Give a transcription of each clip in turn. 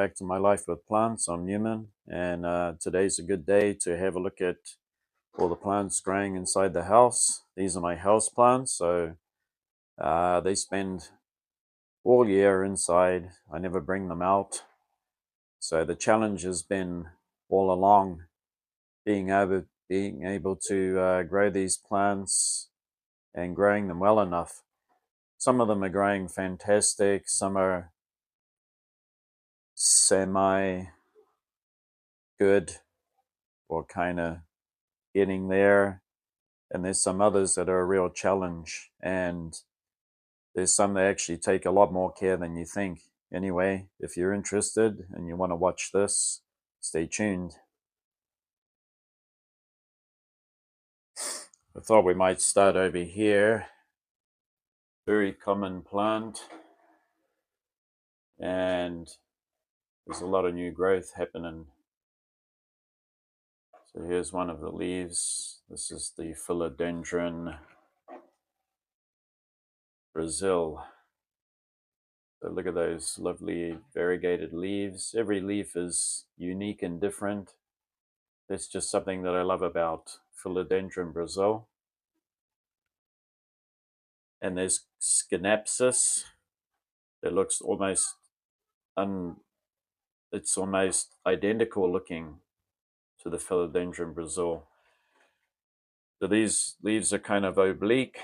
back to My Life with Plants. I'm Newman, and today's a good day to have a look at all the plants growing inside the house. These are my house plants, so they spend all year inside. I never bring them out. So the challenge has been all along being able to grow these plants and growing them well enough. Some of them are growing fantastic. Some are semi good or kind of getting there, and there's some others that are a real challenge, and there's some that actually take a lot more care than you think. Anyway, if you're interested and you want to watch this, stay tuned. I thought we might start over here. Very common plant, and there's a lot of new growth happening. So here's one of the leaves. This is the philodendron Brazil. So look at those lovely variegated leaves. Every leaf is unique and different. That's just something that I love about philodendron Brazil. And there's Schinapsis that looks almost it's almost identical looking to the philodendron Brazil. So these leaves are kind of oblique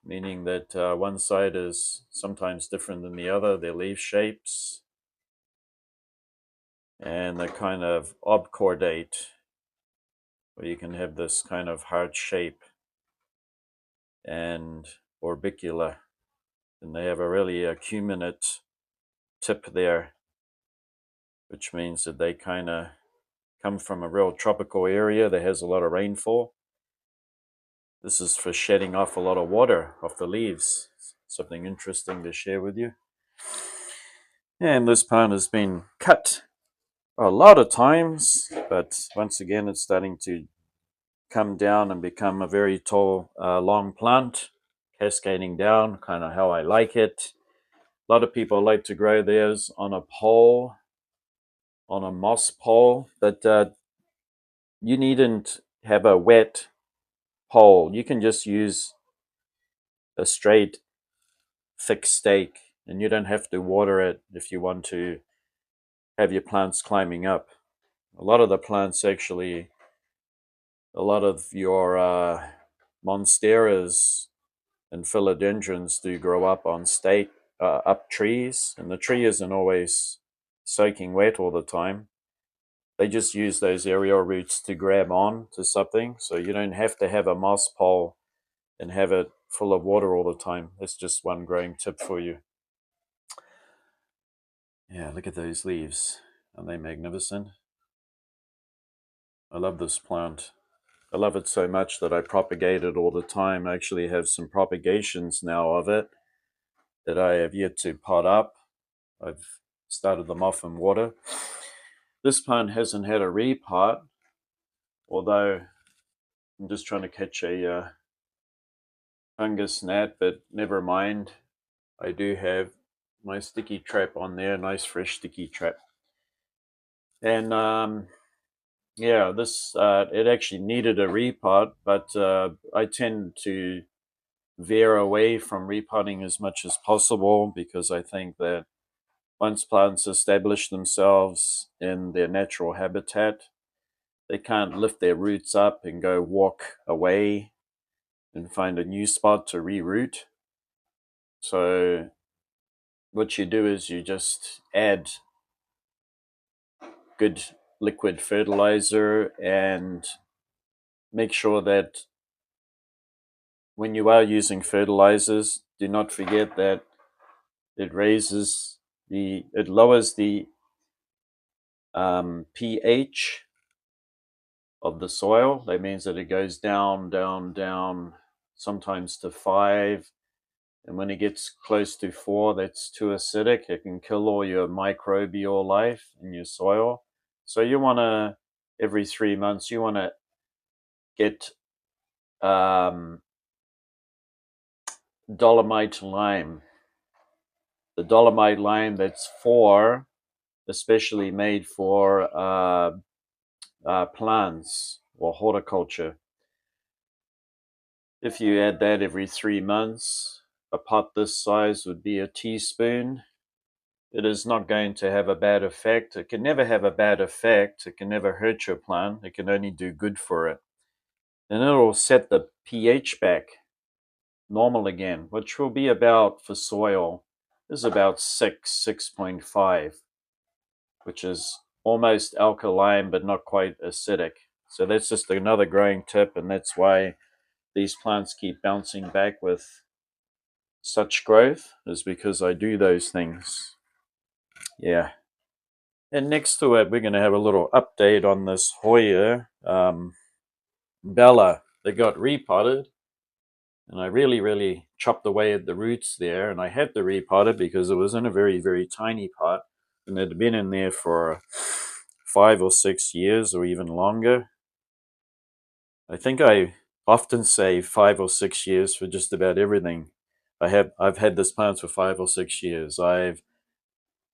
meaning that one side is sometimes different than the other, their leaf shapes, and they're kind of obcordate, where you can have this kind of heart shape, and orbicular, and they have a really acuminate tip there, which means that they kind of come from a real tropical area that has a lot of rainfall. This is for shedding off a lot of water off the leaves. Something interesting to share with you. And this plant has been cut a lot of times, but once again it's starting to come down and become a very tall, long plant, cascading down, kind of how I like it. A lot of people like to grow theirs on a pole, on a moss pole, but you needn't have a wet pole. You can just use a straight, thick stake, and you don't have to water it if you want to have your plants climbing up. A lot of the plants actually, a lot of your monsteras and philodendrons do grow up on up trees, and the tree isn't always soaking wet all the time. They just use those aerial roots to grab on to something, so you don't have to have a moss pole and have it full of water all the time. That's just one growing tip for you. Yeah, look at those leaves. Aren't they magnificent? I love this plant. I love it so much that I propagate it all the time. I actually have some propagations now of it that I have yet to pot up. I've started them off in water. This plant hasn't had a repot, although I'm just trying to catch a fungus gnat, but never mind. I do have my sticky trap on there, nice fresh sticky trap. And yeah, this it actually needed a repot, but I tend to veer away from repotting as much as possible, because I think that once plants establish themselves in their natural habitat, they can't lift their roots up and go walk away and find a new spot to reroot. So what you do is you just add good liquid fertilizer, and make sure that when you are using fertilizers, do not forget that it lowers the pH of the soil. That means that it goes down, down, down, sometimes to 5. And when it gets close to 4, that's too acidic. It can kill all your microbial life in your soil. So you want to, every 3 months, you want to get dolomite lime the dolomite lime that's especially made for plants or horticulture. If you add that every 3 months, a pot this size would be a teaspoon. It is not going to have a bad effect. It can never have a bad effect. It can never hurt your plant. It can only do good for it. And it'll set the pH back normal again, which will be about, for soil, is about 6.5, which is almost alkaline but not quite acidic. So that's just another growing tip, and that's why these plants keep bouncing back with such growth, is because I do those things. Yeah. And next to it, we're going to have a little update on this Hoya Bella. They got repotted, and I really chopped away at the roots there, and I had to repot it because it was in a very tiny pot, and it had been in there for 5 or 6 years or even longer. I think I often say 5 or 6 years for just about everything. I've had this plant for 5 or 6 years. I've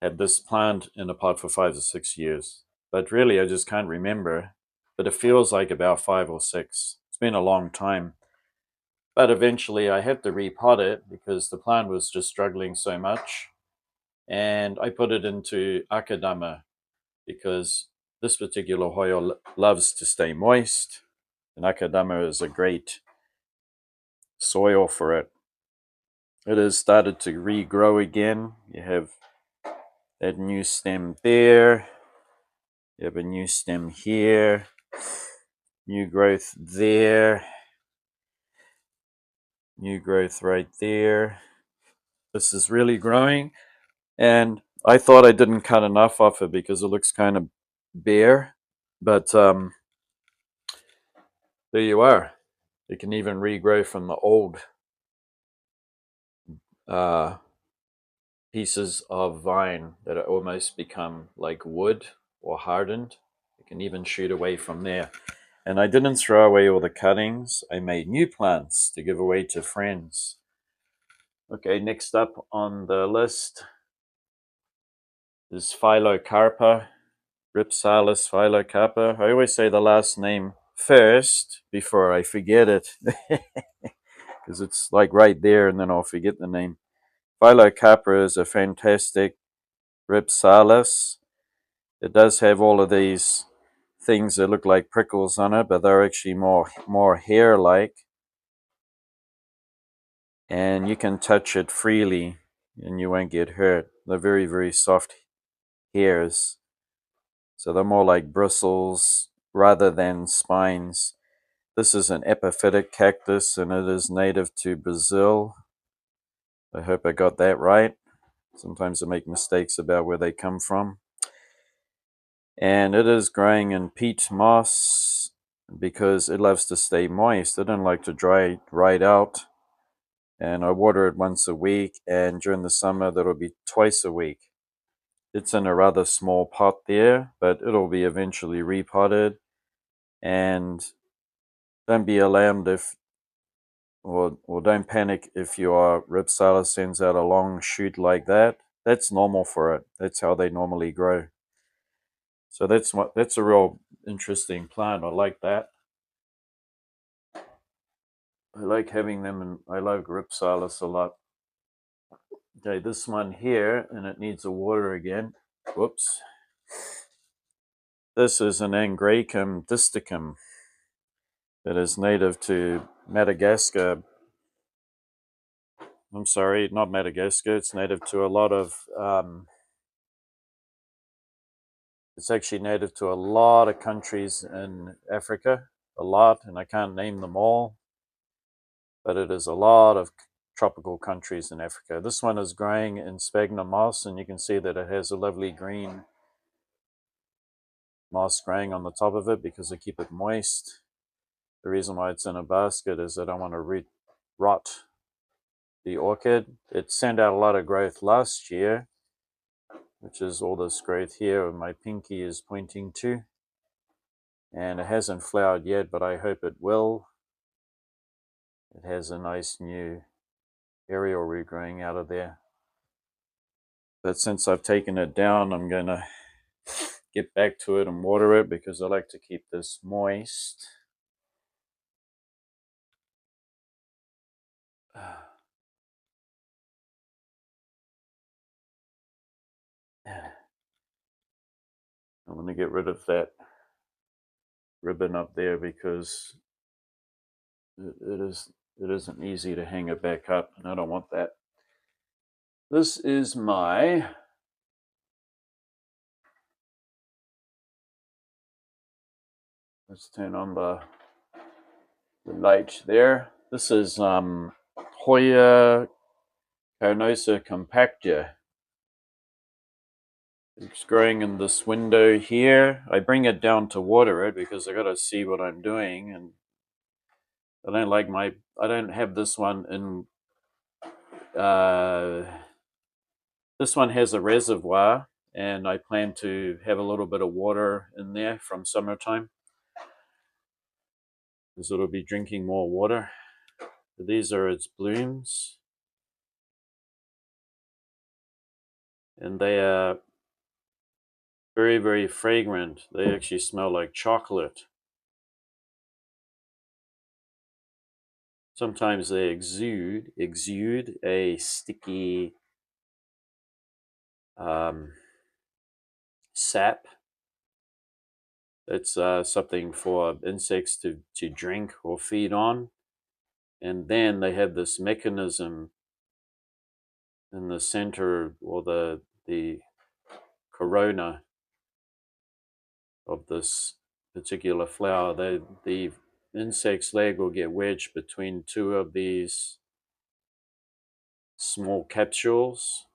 had this plant in a pot for 5 or 6 years. But really, I just can't remember. But it feels like about 5 or 6. It's been a long time. But eventually, I had to repot it because the plant was just struggling so much. And I put it into akadama because this particular Hoya loves to stay moist. And akadama is a great soil for it. It has started to regrow again. You have that new stem there. You have a new stem here. New growth there. New growth right there. This is really growing. And I thought I didn't cut enough off it because it looks kind of bare. But there you are. It can even regrow from the old pieces of vine that are almost become like wood or hardened. It can even shoot away from there. And I didn't throw away all the cuttings. I made new plants to give away to friends. Okay, next up on the list is Phylocarpa, Ripsalis phylocarpa. I always say the last name first before I forget it, because it's like right there and then I'll forget the name. Phylocarpa is a fantastic Ripsalis. It does have all of these things that look like prickles on it, but they're actually more hair-like. And you can touch it freely and you won't get hurt. They're very soft hairs. So they're more like bristles rather than spines. This is an epiphytic cactus and it is native to Brazil. I hope I got that right. Sometimes I make mistakes about where they come from. And it is growing in peat moss because it loves to stay moist. It doesn't like to dry right out. And I water it once a week, and during the summer that'll be twice a week. It's in a rather small pot there, but it'll be eventually repotted. And don't be alarmed or don't panic if your Ripsalis sends out a long shoot like that. That's normal for it. That's how they normally grow. So that's a real interesting plant. I like that. I like having them, and I like Ripsalis a lot. Okay, this one here, and it needs a water again. Whoops. This is an Angraecum disticum that is native to Madagascar. I'm sorry, not Madagascar. It's native to a lot of. It's actually native to a lot of countries in Africa, a lot, and I can't name them all, but it is a lot of tropical countries in Africa. This one is growing in sphagnum moss, and you can see that it has a lovely green moss growing on the top of it because I keep it moist. The reason why it's in a basket is I don't want to rot the orchid. It sent out a lot of growth last year, which is all this growth here my pinky is pointing to. And it hasn't flowered yet, but I hope it will. It has a nice new aerial regrowing out of there. But since I've taken it down, I'm going to get back to it and water it because I like to keep this moist. I'm going to get rid of that ribbon up there because it isn't easy to hang it back up, and I don't want that. This is my let's turn on the light there. This is Hoya carnosa compacta. It's growing in this window here. I bring it down to water it because I got to see what I'm doing, and I don't have this one in. This one has a reservoir, and I plan to have a little bit of water in there from summertime, because it'll be drinking more water. These are its blooms, and they are very, very fragrant. They actually smell like chocolate. Sometimes they exude a sticky sap. It's something for insects to drink or feed on. And then they have this mechanism in the center, or the corona of this particular flower. The insect's leg will get wedged between two of these small capsules,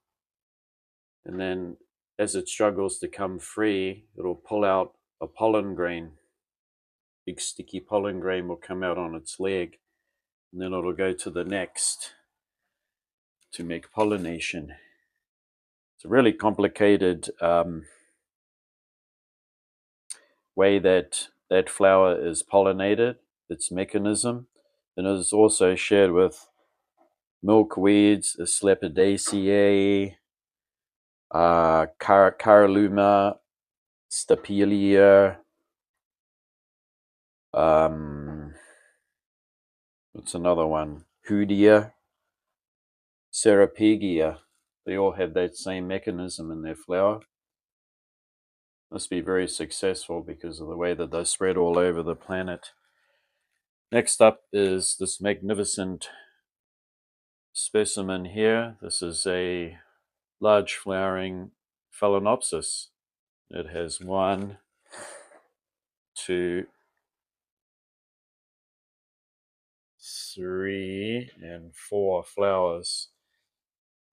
and then as it struggles to come free, it'll pull out a pollen grain. Big sticky pollen grain will come out on its leg, and then it'll go to the next to make pollination. It's a really complicated way that flower is pollinated, its mechanism, and it is also shared with milkweeds, Asclepidaceae, Caralluma, Stapelia, what's another one? Hoodia, Ceropegia. They all have that same mechanism in their flower. Must be very successful because of the way that they spread all over the planet. Next up is this magnificent specimen here. This is a large flowering Phalaenopsis. It has 1, 2, 3, and 4 flowers.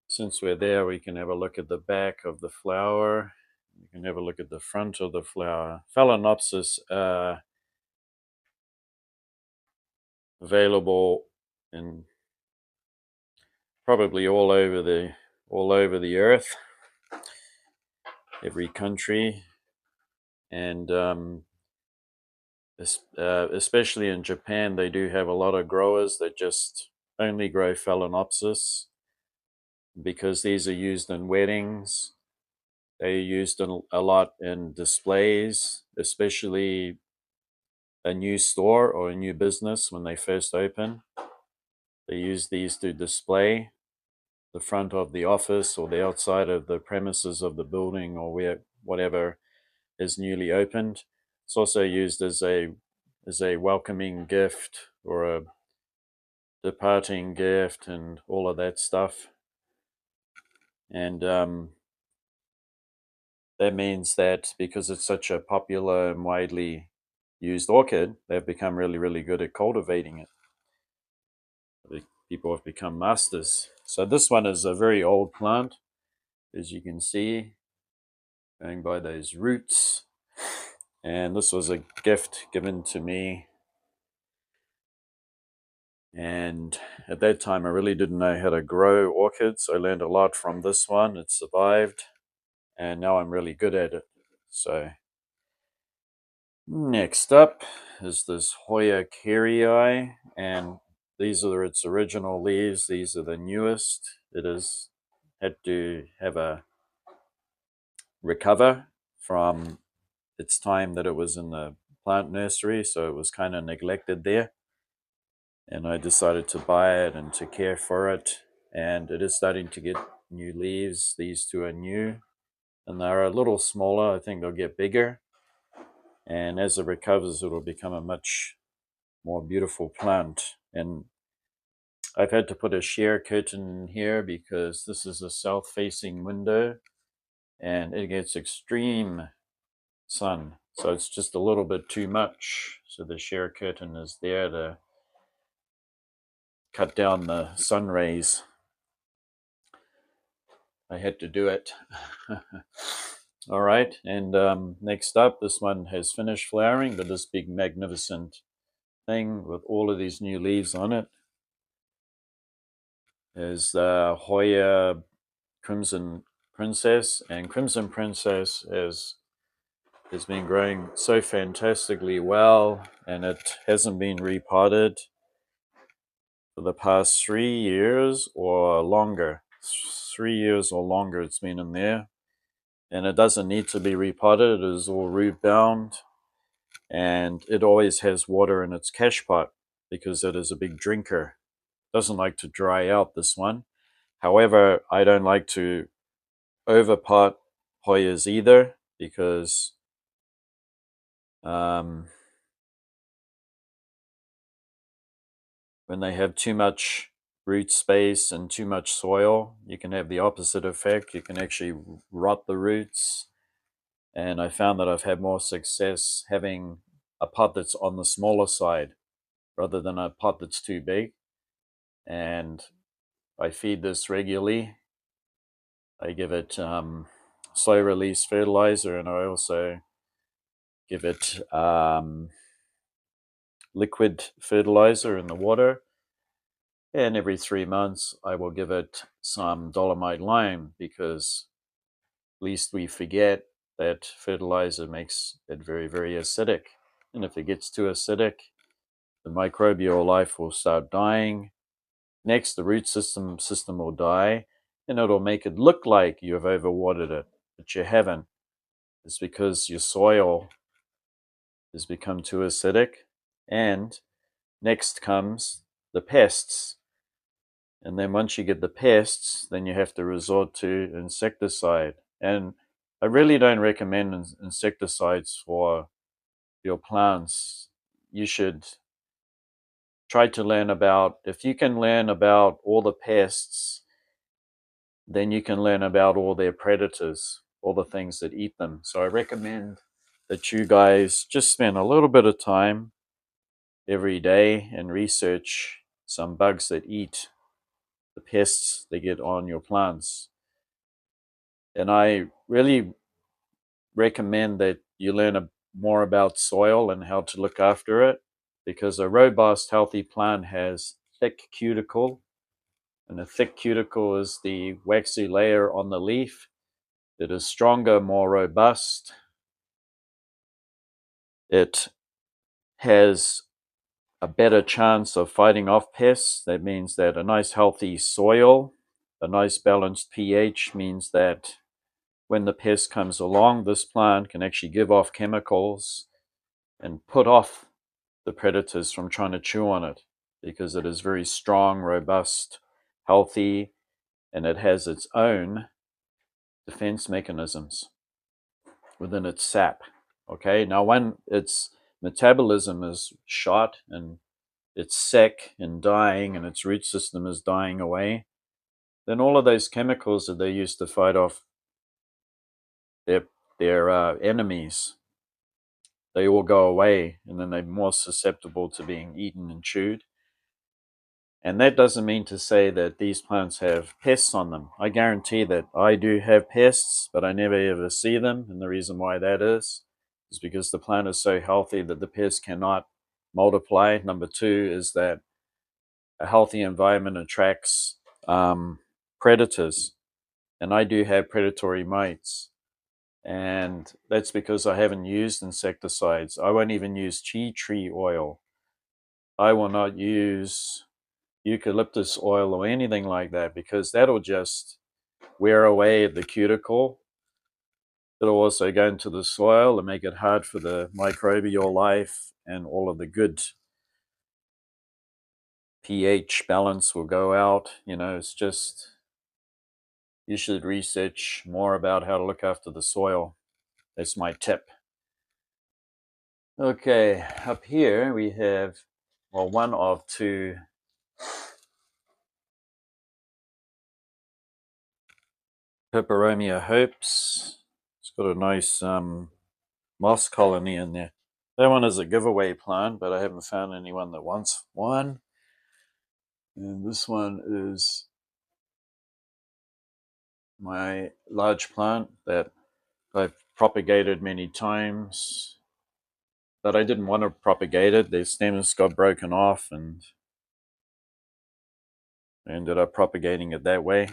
Since we're there, we can have a look at the back of the flower. We can have a look at the front of the flower. Phalaenopsis are available in probably all over the earth, every country, and especially in Japan, they do have a lot of growers that just only grow Phalaenopsis because these are used in weddings. They're used a lot in displays, especially a new store or a new business when they first open. They use these to display the front of the office or the outside of the premises of the building, or whatever is newly opened. It's also used as a welcoming gift or a departing gift and all of that stuff. And that means that because it's such a popular and widely used orchid, they've become really, really good at cultivating it. People have become masters. So this one is a very old plant, as you can see, going by those roots. And this was a gift given to me. And at that time, I really didn't know how to grow orchids. I learned a lot from this one. It survived, and now I'm really good at it. So next up is this Hoya caryi, and these are its original leaves. These are the newest. It has had to have a recover from its time that it was in the plant nursery, so it was kind of neglected there. And I decided to buy it and to care for it, and it is starting to get new leaves. These two are new, and they're a little smaller. I think they'll get bigger, and as it recovers, it'll become a much more beautiful plant. And I've had to put a sheer curtain in here because this is a south-facing window, and it gets extreme sun, so it's just a little bit too much. So the sheer curtain is there to cut down the sun rays. I had to do it. All right, and next up, this one has finished flowering, but this big magnificent thing with all of these new leaves on it is Hoya Crimson Princess, and Crimson Princess has been growing so fantastically well, and it hasn't been repotted for the past 3 years or longer. 3 years or longer it's been in there, and it doesn't need to be repotted. It is all root bound, and it always has water in its cash pot because it is a big drinker. Doesn't like to dry out, this one. However, I don't like to overpot Hoyas either, because when they have too much root space and too much soil, you can have the opposite effect. You can actually rot the roots. And I found that I've had more success having a pot that's on the smaller side rather than a pot that's too big. And I feed this regularly. I give it slow release fertilizer, and I also give it liquid fertilizer in the water. And every 3 months, I will give it some dolomite lime, because least we forget that fertilizer makes it very, very acidic. And if it gets too acidic, the microbial life will start dying. Next, the root system will die, and it'll make it look like you've overwatered it, but you haven't. It's because your soil has become too acidic. And next comes the pests. And then once you get the pests, then you have to resort to insecticide. And I really don't recommend insecticides for your plants. You should try to learn about, if you can learn about all the pests, then you can learn about all their predators, all the things that eat them. So I recommend that you guys just spend a little bit of time every day and research some bugs that eat the pests they get on your plants. And I really recommend that you learn more about soil and how to look after it, because a robust, healthy plant has thick cuticle, and a thick cuticle is the waxy layer on the leaf. It is stronger, more robust. It has a better chance of fighting off pests. That means that a nice healthy soil, a nice balanced pH, means that when the pest comes along, this plant can actually give off chemicals and put off the predators from trying to chew on it, because it is very strong, robust, healthy, and it has its own defense mechanisms within its sap. Okay, now when its metabolism is shot and it's sick and dying and its root system is dying away, then all of those chemicals that they use to fight off their enemies, they all go away, and then they're more susceptible to being eaten and chewed. And that doesn't mean to say that these plants have pests on them. I guarantee that I do have pests, but I never ever see them. And the reason why that is because the plant is so healthy that the pests cannot multiply. Number two is that a healthy environment attracts predators. And I do have predatory mites. And that's because I haven't used insecticides. I won't even use tea tree oil. I will not use eucalyptus oil or anything like that, because that'll just wear away the cuticle It'll also go into the soil and make it hard for the microbial life, and all of the good pH balance will go out. It's just, you should research more about how to look after the soil. That's my tip. Okay, up here we have, well, one of two Peperomia hopes. It's got a nice moss colony in there. That one is a giveaway plant, but I haven't found anyone that wants one. And this one is my large plant that I've propagated many times, but I didn't want to propagate it. The stems got broken off, and I ended up propagating it that way.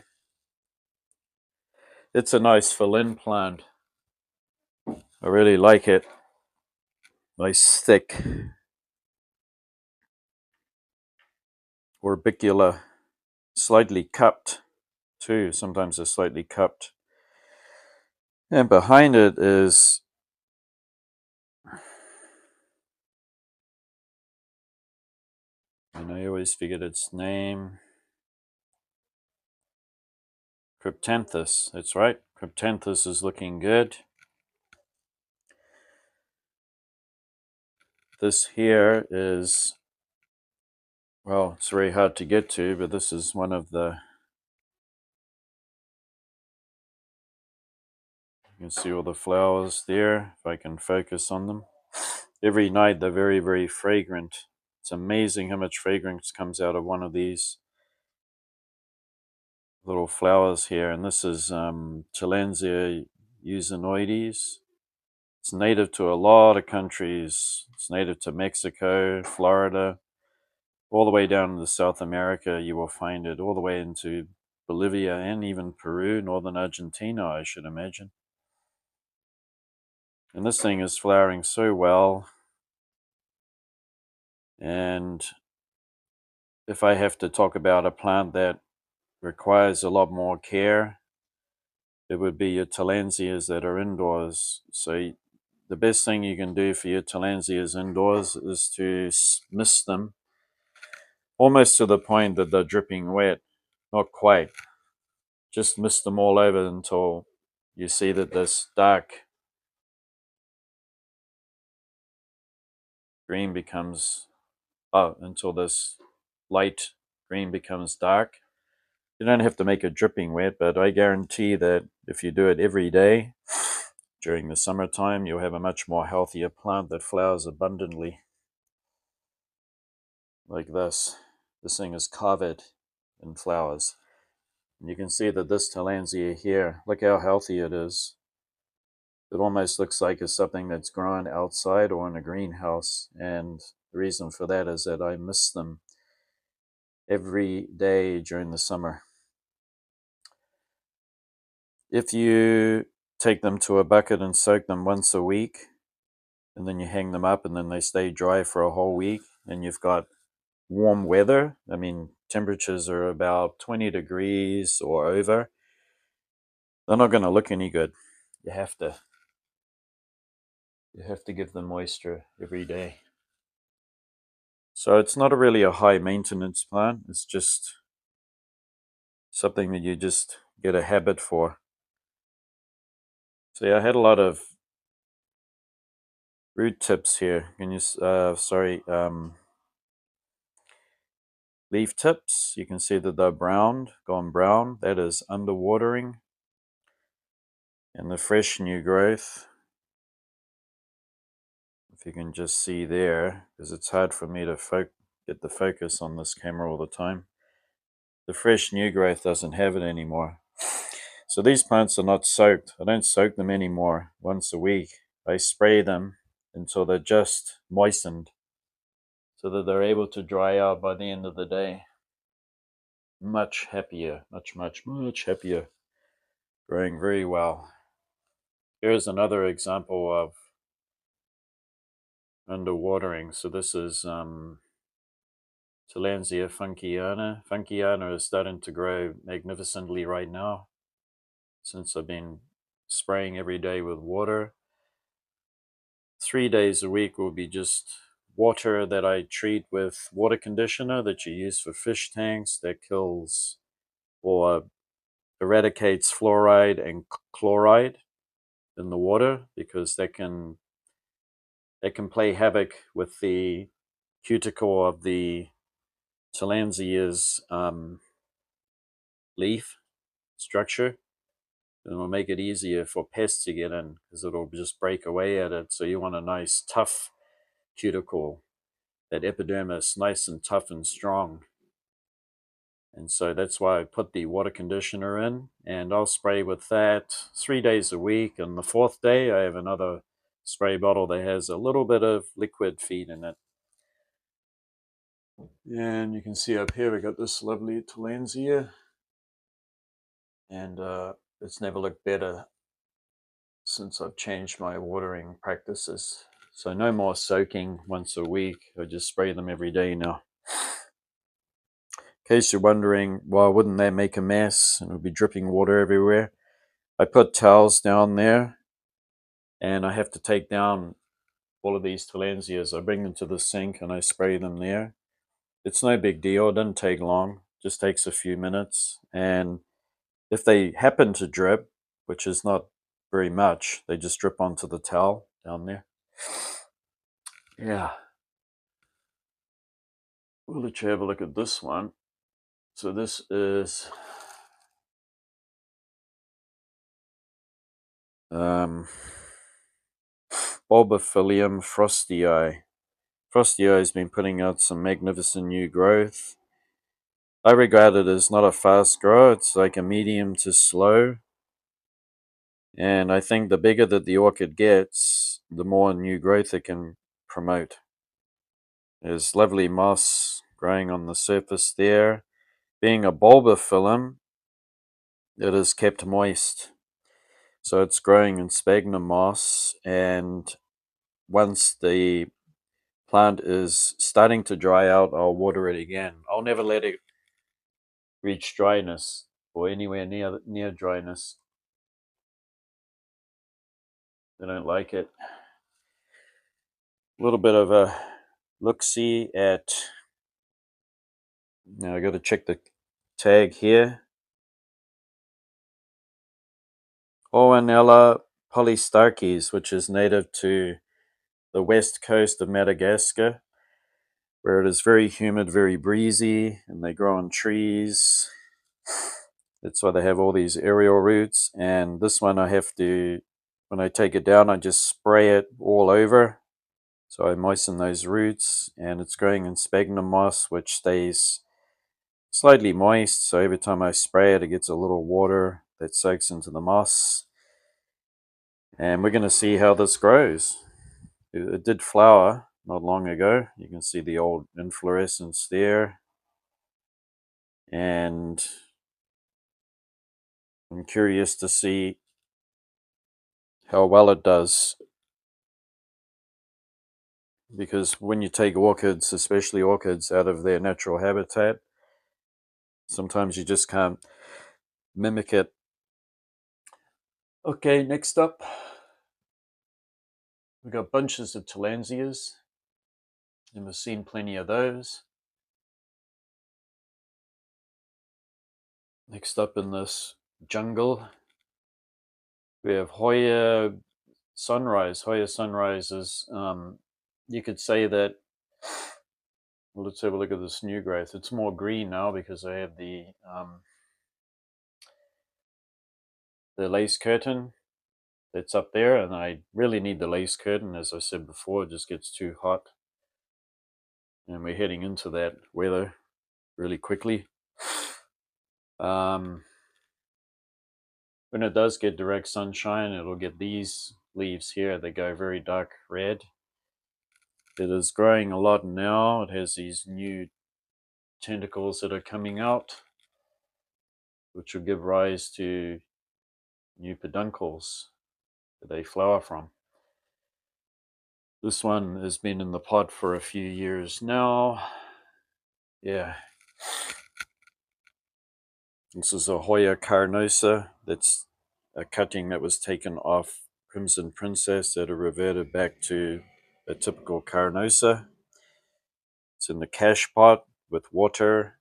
It's a nice fill-in plant. I really like it. Nice thick orbicula, slightly cupped too. Sometimes they're slightly cupped. And behind it is, and I always forget its name, Cryptanthus. That's right. Cryptanthus is looking good. This here is, well, it's very hard to get to, but this is one of the, you can see all the flowers there, if I can focus on them. Every night they're very, very fragrant. It's amazing how much fragrance comes out of one of these little flowers here. And this is Tillandsia usinoides. It's native to a lot of countries. It's native to Mexico, Florida, all the way down to South America. You will find it all the way into Bolivia and even Peru, northern Argentina, I should imagine. And this thing is flowering so well. And if I have to talk about a plant that requires a lot more care, it would be your tillandsias that are indoors. So the best thing you can do for your tillandsias indoors is to mist them almost to the point that they're dripping wet. Not quite. Just mist them all over until you see that this dark green becomes, until this light green becomes dark. You don't have to make it dripping wet, but I guarantee that if you do it every day during the summertime, you'll have a much more healthier plant that flowers abundantly. Like this. This thing is covered in flowers. And you can see that this tillandsia here, look how healthy it is. It almost looks like it's something that's grown outside or in a greenhouse. And the reason for that is that I miss them every day during the summer. If you take them to a bucket and soak them once a week, and then you hang them up and then they stay dry for a whole week, and you've got warm weather, I mean, temperatures are about 20 degrees or over, they're not going to look any good. You have to give them moisture every day. So it's not really a high maintenance plant. It's just something that you just get a habit for. So yeah, I had a lot of root tips here. Can you, leaf tips. You can see that they're gone brown. That is underwatering. And the fresh new growth, if you can just see there, because it's hard for me to get the focus on this camera all the time. The fresh new growth doesn't have it anymore. So these plants are not soaked. I don't soak them anymore once a week. I spray them until they're just moistened so that they're able to dry out by the end of the day. Much happier, much, much, much happier. Growing very well. Here's another example of underwatering. So this is Tillandsia funkiana. Funkiana is starting to grow magnificently right now since I've been spraying every day with water. 3 days a week will be just water that I treat with water conditioner that you use for fish tanks that kills or eradicates fluoride and chloride in the water, because they can play havoc with the cuticle of the Tillandsia's leaf structure, and it'll make it easier for pests to get in because it'll just break away at it. So you want a nice tough cuticle, that epidermis nice and tough and strong. And so that's why I put the water conditioner in, and I'll spray with that 3 days a week. And the fourth day, I have another spray bottle that has a little bit of liquid feed in it. And you can see up here, we got this lovely Tillandsia, and it's never looked better since I've changed my watering practices. So no more soaking once a week. I just spray them every day now. In case you're wondering, why wouldn't that make a mess and it would be dripping water everywhere? I put towels down there, and I have to take down all of these Tillandsias. I bring them to the sink and I spray them there. It's no big deal. It doesn't take long. It just takes a few minutes. And if they happen to drip, which is not very much, they just drip onto the towel down there. Yeah. We'll let you have a look at this one. So this is Bulbophyllum frostii. Frostii has been putting out some magnificent new growth. I regard it as not a fast grower. It's like a medium to slow. And I think the bigger that the orchid gets, the more new growth it can promote. There's lovely moss growing on the surface there. Being a bulbophyllum, it is kept moist. So it's growing in sphagnum moss, and once the plant is starting to dry out, I'll water it again. I'll never let it reach dryness or anywhere near dryness. I don't like it. A little bit of a look-see at, now I got to check the tag here. Oanella polystarches, which is native to the west coast of Madagascar, where it is very humid, very breezy, and they grow on trees. That's why they have all these aerial roots. And this one I have to, when I take it down, I just spray it all over. So I moisten those roots, and it's growing in sphagnum moss, which stays slightly moist. So every time I spray it, it gets a little water that soaks into the moss. And we're going to see how this grows. It did flower not long ago. You can see the old inflorescence there. And I'm curious to see how well it does, because when you take orchids, especially orchids, out of their natural habitat, sometimes you just can't mimic it. Okay, next up, we've got bunches of Tillandsias, and we've seen plenty of those. Next up in this jungle, we have Hoya Sunrise. Hoya Sunrise is, you could say that, well, let's have a look at this new growth. It's more green now because I have the lace curtain that's up there, and I really need the lace curtain. As I said before, it just gets too hot, and we're heading into that weather really quickly. When it does get direct sunshine, it'll get these leaves here. They go very dark red. It is growing a lot now. It has these new tentacles that are coming out, which will give rise to new peduncles that they flower from. This one has been in the pot for a few years now. Yeah. This is a Hoya carnosa that's a cutting that was taken off Crimson Princess that are reverted back to a typical carnosa. It's in the cash pot with water,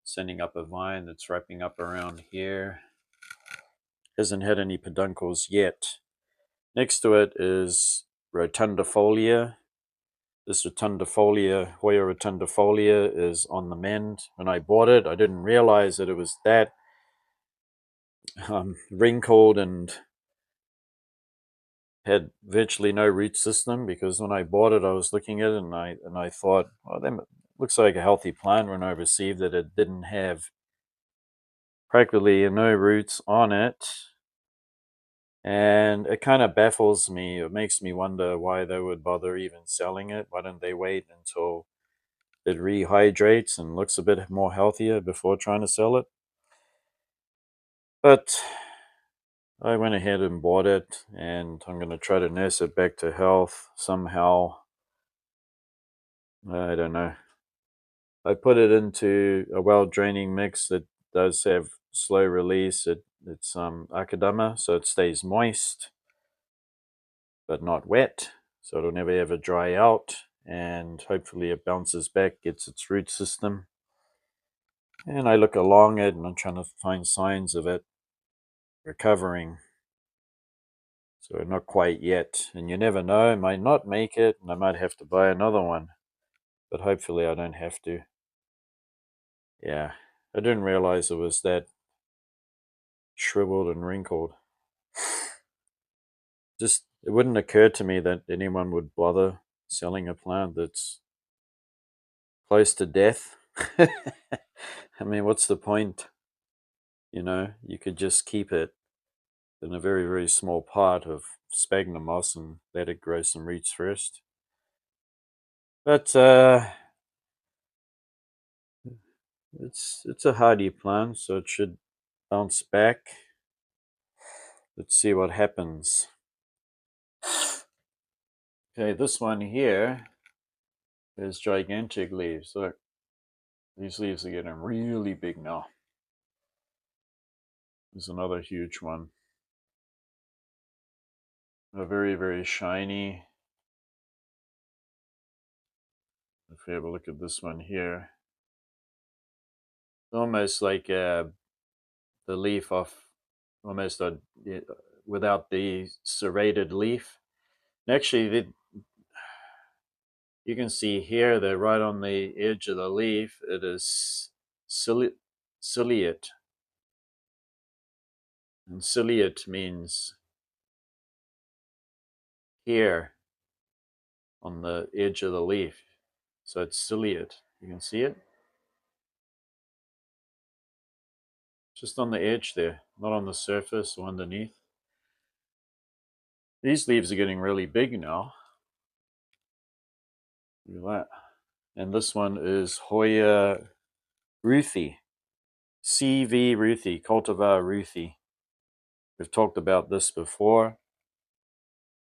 sending up a vine that's wrapping up around here. Hasn't had any peduncles yet. Next to it is rotundifolia. This rotundifolia, Hoya rotundifolia, is on the mend. When I bought it, I didn't realize that it was that wrinkled and had virtually no root system, because when I bought it, I was looking at it and I thought, oh, that looks like a healthy plant. When I received it, it didn't have practically no roots on it. And it kind of baffles me. It makes me wonder why they would bother even selling it. Why don't they wait until it rehydrates and looks a bit more healthier before trying to sell it? But I went ahead and bought it, and I'm going to try to nurse it back to health somehow. I don't know. I put it into a well draining mix that does have slow release. It's akadama, so it stays moist but not wet, so it'll never ever dry out, and hopefully it bounces back, gets its root system. And I look along it and I'm trying to find signs of it recovering. So not quite yet, and you never know, I might not make it and I might have to buy another one, but hopefully I don't have to. Yeah, I didn't realize it was that shriveled and wrinkled. Just, it wouldn't occur to me that anyone would bother selling a plant that's close to death. I mean, what's the point? You could just keep it in a very, very small pot of sphagnum moss and let it grow some roots first. But it's a hardy plant, so it should bounce back. Let's see what happens. Okay, this one here is gigantic leaves. Look, these leaves are getting really big now. There's another huge one. They're very, very shiny. If we have a look at this one here, almost like the leaf off, almost without the serrated leaf. And actually, you can see here that right on the edge of the leaf, it is ciliate. And ciliate means here on the edge of the leaf. So it's ciliate. You can see it? Just on the edge there, not on the surface or underneath. These leaves are getting really big now. Look at that. And this one is Hoya ruthii, CV ruthii, cultivar ruthii. We've talked about this before.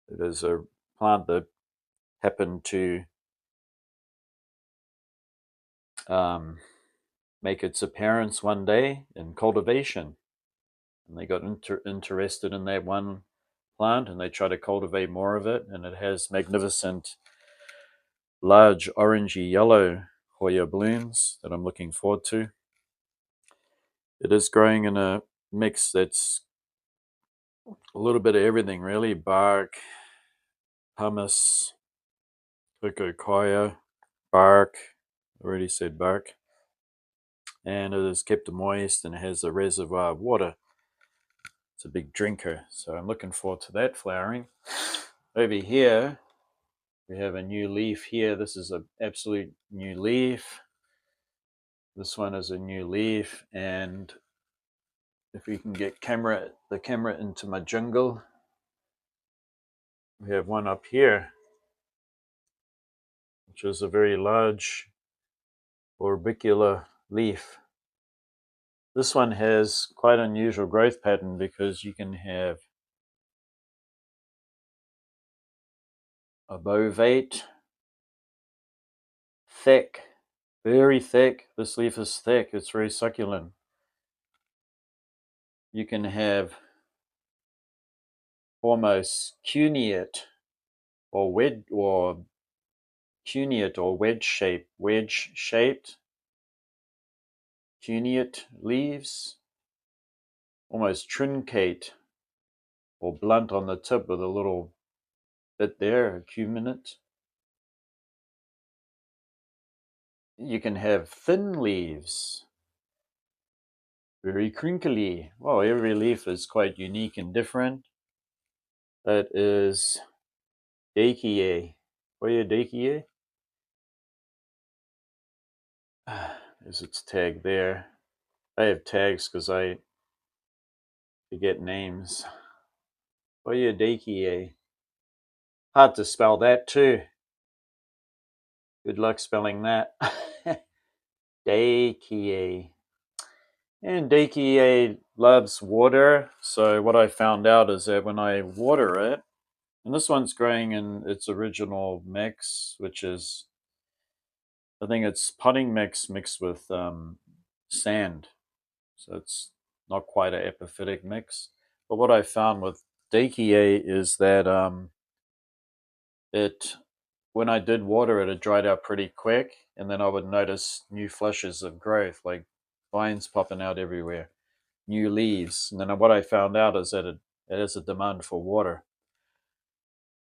It is a plant that happened to make its appearance one day in cultivation. And they got interested in that one plant and they try to cultivate more of it. And it has magnificent, large, orangey yellow Hoya blooms that I'm looking forward to. It is growing in a mix that's a little bit of everything, really. Bark, pumice, Cococoya, bark, already said bark, and it is kept moist and it has a reservoir of water. It's a big drinker, so I'm looking forward to that flowering. Over here, we have a new leaf here. This is an absolute new leaf. This one is a new leaf, and if we can get the camera into my jungle, we have one up here, which is a very large orbicular leaf. This one has quite an unusual growth pattern because you can have a bovate, thick, very thick. This leaf is thick, it's very succulent. You can have almost cuneate or cuneate or wedge-shaped cuneate leaves, almost truncate or blunt on the tip with a little bit there, acuminate. You can have thin leaves, very crinkly. Well, every leaf is quite unique and different. That is Dakiae. Hoya Dakiae. There's its tag there. I have tags because I forget names. Hoya Dakiae. Hard to spell that too. Good luck spelling that. Dakiae. And Dakiae loves water. So what I found out is that when I water it, and this one's growing in its original mix, which is, I think it's potting mix mixed with sand. So it's not quite an epiphytic mix. But what I found with Dakiae is that it, when I did water it, it dried out pretty quick. And then I would notice new flushes of growth, like vines popping out everywhere, new leaves. And then what I found out is that it has a demand for water.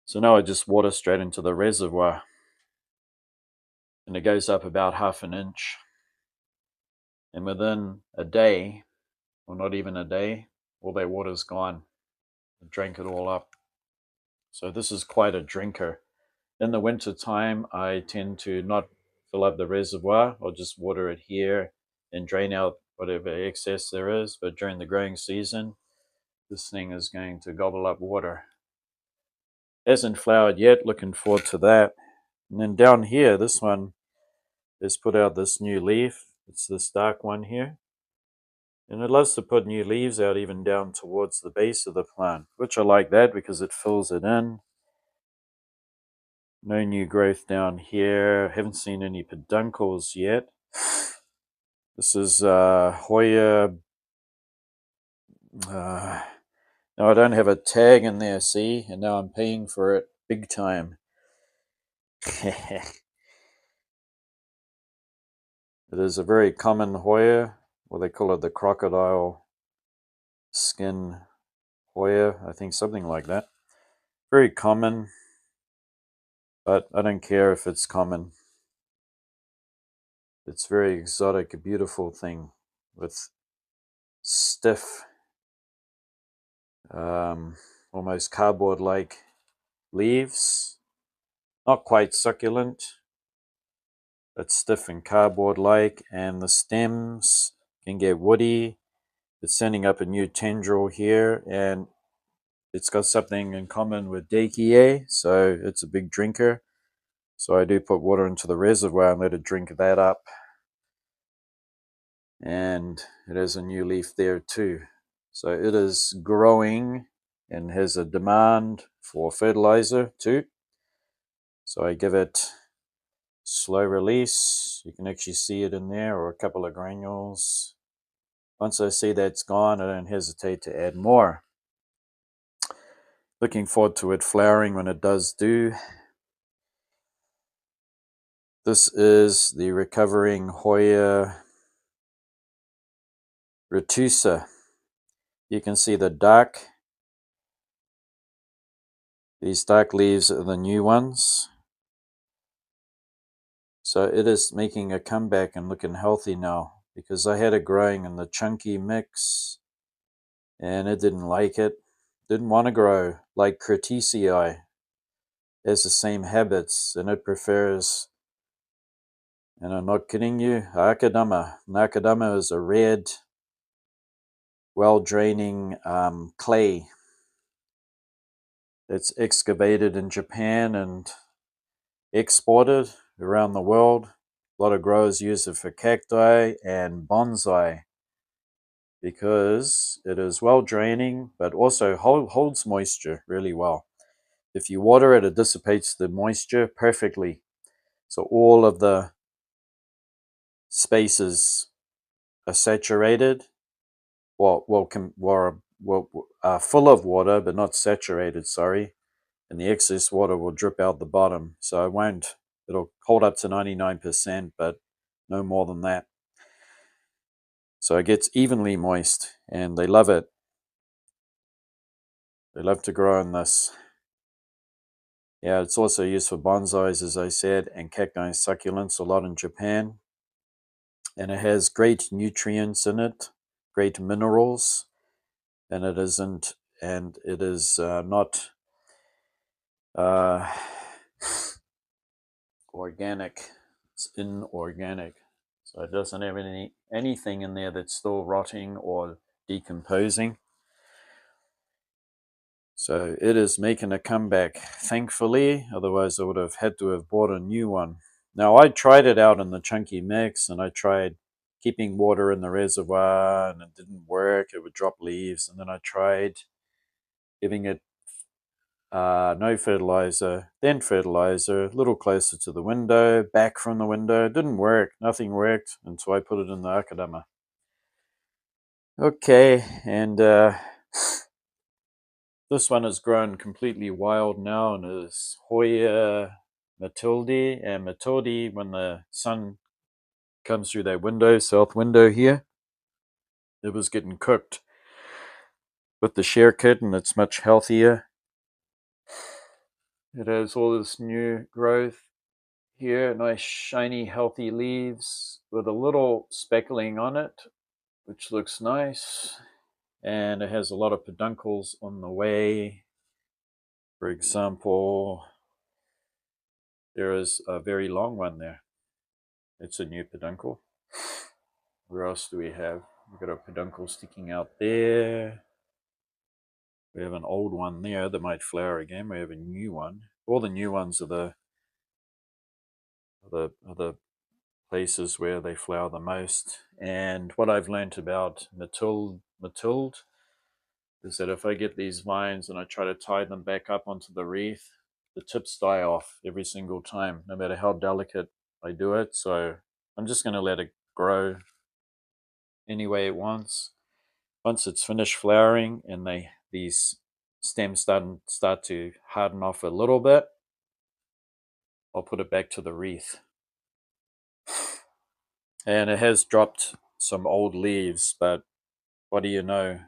So now I just water straight into the reservoir. And it goes up about half an inch. And within a day, or not even a day, all that water's gone. I drank it all up. So this is quite a drinker. In the winter time, I tend to not fill up the reservoir. I'll just water it here and drain out whatever excess there is. But during the growing season, this thing is going to gobble up water. Hasn't flowered yet, looking forward to that. And then down here, this one has put out this new leaf. It's this dark one here. And it loves to put new leaves out even down towards the base of the plant, which I like that because it fills it in. No new growth down here. Haven't seen any peduncles yet. This is Hoya. Now I don't have a tag in there, see? And now I'm paying for it big time. It is a very common Hoya. Well, they call it the crocodile skin Hoya. I think something like that. Very common. But I don't care if it's common. It's very exotic, a beautiful thing with stiff, almost cardboard-like leaves. Not quite succulent, but stiff and cardboard-like. And the stems can get woody. It's sending up a new tendril here, and it's got something in common with Dakiae, so it's a big drinker. So I do put water into the reservoir and let it drink that up. And it has a new leaf there too. So it is growing and has a demand for fertilizer too. So I give it slow release. You can actually see it in there, or a couple of granules. Once I see that's gone, I don't hesitate to add more. Looking forward to it flowering when it does do. This is the recovering Hoya retusa. You can see the these dark leaves are the new ones. So it is making a comeback and looking healthy now, because I had it growing in the chunky mix and it didn't like it. Didn't want to grow like Critici. Has the same habits, and it prefers, and I'm not kidding you, Akadama. Akadama is a red, well-draining clay that's excavated in Japan and exported around the world. A lot of growers use it for cacti and bonsai because it is well draining, but also holds moisture really well. If you water it, it dissipates the moisture perfectly. So all of the spaces are saturated, or full of water, but not saturated, sorry. And the excess water will drip out the bottom. So it'll hold up to 99%, but no more than that. So it gets evenly moist, and they love it. They love to grow in this. Yeah, it's also used for bonsais, as I said, and cacti and succulents a lot in Japan. And it has great nutrients in it, great minerals, and it is not uh, organic. It's inorganic, so it doesn't have anything in there that's still rotting or decomposing. So it is making a comeback, thankfully. Otherwise, I would have had to have bought a new one. Now, I tried it out in the chunky mix, and I tried keeping water in the reservoir, and it didn't work. It would drop leaves. And then I tried giving it no fertilizer, then fertilizer, a little closer to the window, back from the window. It didn't work. Nothing worked until I put it in the akadama. Okay, and this one has grown completely wild now and is Hoya Matilde. And Matilde, when the sun comes through that window, south window here, it was getting cooked with the share kit, and it's much healthier. It has all this new growth here, nice shiny healthy leaves with a little speckling on it, which looks nice. And it has a lot of peduncles on the way. For example, there is a very long one there. It's a new peduncle. Where else do we have? We've got a peduncle sticking out there. We have an old one there that might flower again. We have a new one. All the new ones are the places where they flower the most. And what I've learned about Matilde is that if I get these vines and I try to tie them back up onto the wreath, the tips die off every single time, no matter how delicate I do it. So I'm just going to let it grow any way it wants. Once it's finished flowering and these stems start to harden off a little bit, I'll put it back to the wreath. And it has dropped some old leaves, but what do you know?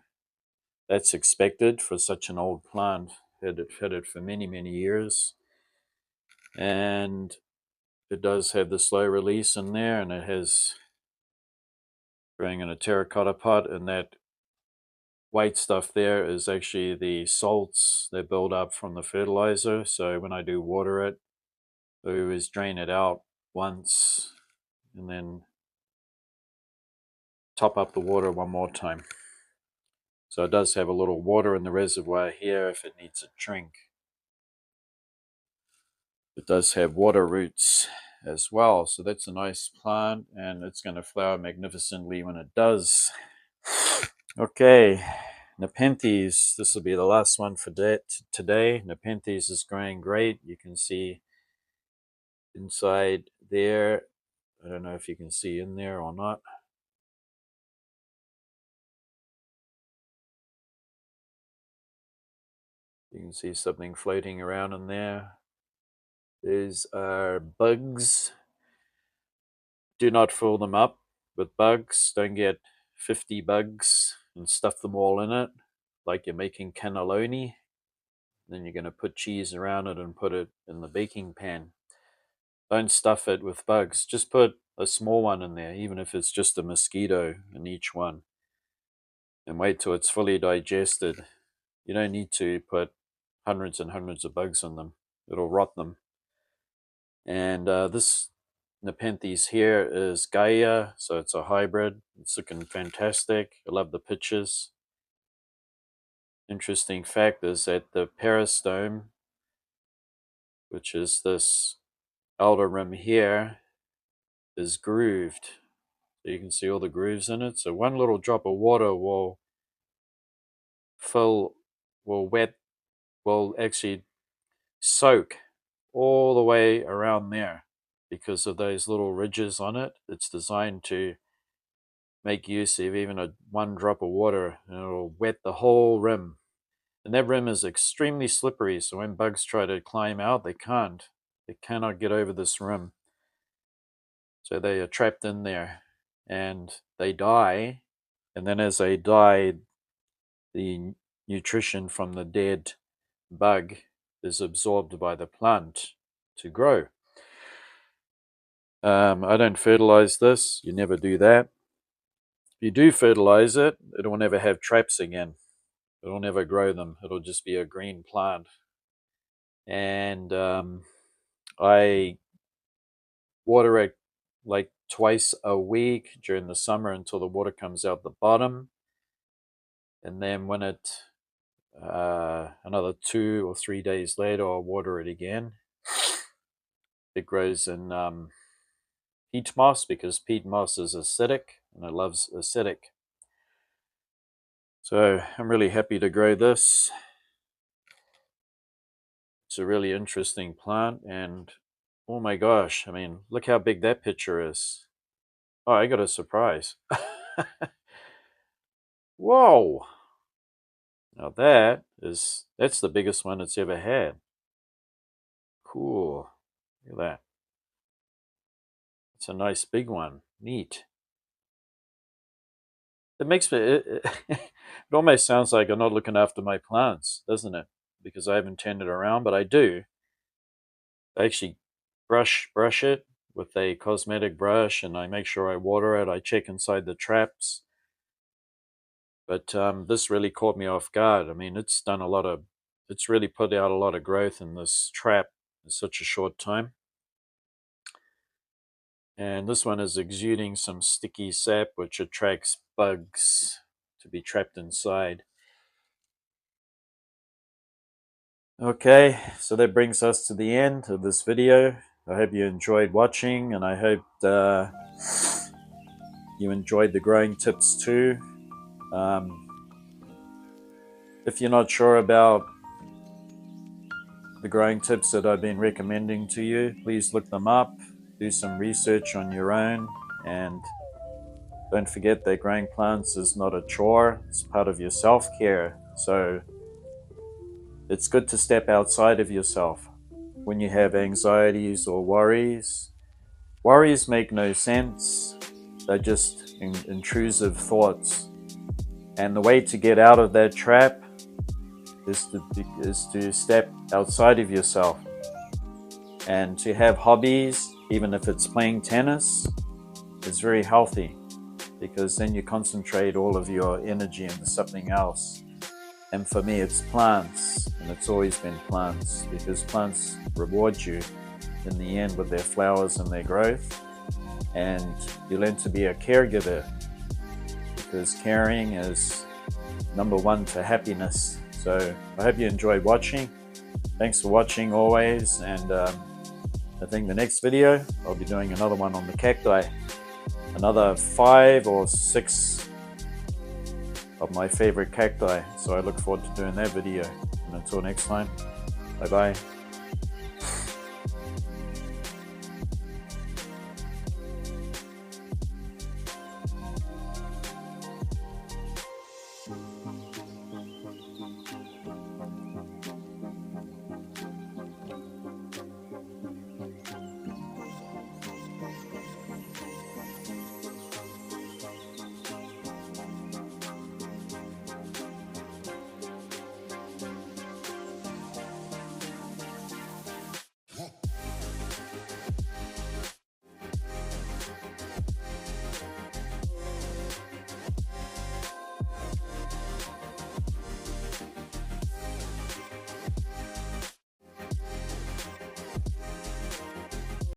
That's expected for such an old plant. Had it for many, many years. And it does have the slow release in there, and it has growing in a terracotta pot, and that white stuff there is actually the salts that build up from the fertilizer. So when I do water it, I always drain it out once and then top up the water one more time. So it does have a little water in the reservoir here if it needs a drink. It does have water roots as well, so that's a nice plant, and it's going to flower magnificently when it does. Okay, Nepenthes, this will be the last one for today. Nepenthes is growing great. You can see inside there. I don't know if you can see in there or not. You can see something floating around in there. These are bugs. Do not fill them up with bugs. Don't get 50 bugs and stuff them all in it like you're making cannelloni. Then you're going to put cheese around it and put it in the baking pan. Don't stuff it with bugs. Just put a small one in there, even if it's just a mosquito in each one. And wait till it's fully digested. You don't need to put hundreds and hundreds of bugs in them. It'll rot them. And this Nepenthes here is Gaia, so it's a hybrid. It's looking fantastic. I love the pictures. Interesting fact is that the peristome, which is this outer rim here, is grooved. So you can see all the grooves in it. So one little drop of water will actually soak all the way around there because of those little ridges on it. It's designed to make use of even one drop of water, and it'll wet the whole rim. And that rim is extremely slippery, so when bugs try to climb out, they can't. They cannot get over this rim. So they are trapped in there, and they die. And then as they die, the nutrition from the dead bug is absorbed by the plant to grow. I don't fertilize this. You never do that. If you do fertilize it, it will never have traps again. It will never grow them. It'll just be a green plant. And I water it like twice a week during the summer until the water comes out the bottom. And then when it, another 2 or 3 days later, I'll water it again. It grows in peat moss because peat moss is acidic and it loves acidic. So I'm really happy to grow this. It's a really interesting plant, and oh my gosh, I mean, look how big that picture is. Oh, I got a surprise. Whoa! Now that's the biggest one it's ever had. Cool. Look at that. It's a nice big one. Neat. It makes me, it almost sounds like I'm not looking after my plants, doesn't it? Because I haven't tended around, but I do. I actually brush it with a cosmetic brush, and I make sure I water it. I check inside the traps. But this really caught me off guard. I mean, it's really put out a lot of growth in this trap in such a short time. And this one is exuding some sticky sap, which attracts bugs to be trapped inside. Okay, so that brings us to the end of this video. I hope you enjoyed watching, and I hope you enjoyed the growing tips too. If you're not sure about the growing tips that I've been recommending to you, please look them up. Do some research on your own, and don't forget that growing plants is not a chore, it's part of your self-care. So it's good to step outside of yourself when you have anxieties or worries. Worries make no sense, they're just intrusive thoughts. And the way to get out of that trap is to step outside of yourself, and to have hobbies. Even if it's playing tennis, it's very healthy, because then you concentrate all of your energy into something else. And for me, it's plants, and it's always been plants, because plants reward you in the end with their flowers and their growth. And you learn to be a caregiver, because caring is number one to happiness. So I hope you enjoyed watching. Thanks for watching always, and I think the next video I'll be doing another one on the cacti, another 5 or 6 of my favorite cacti. So I look forward to doing that video, and until next time, bye bye.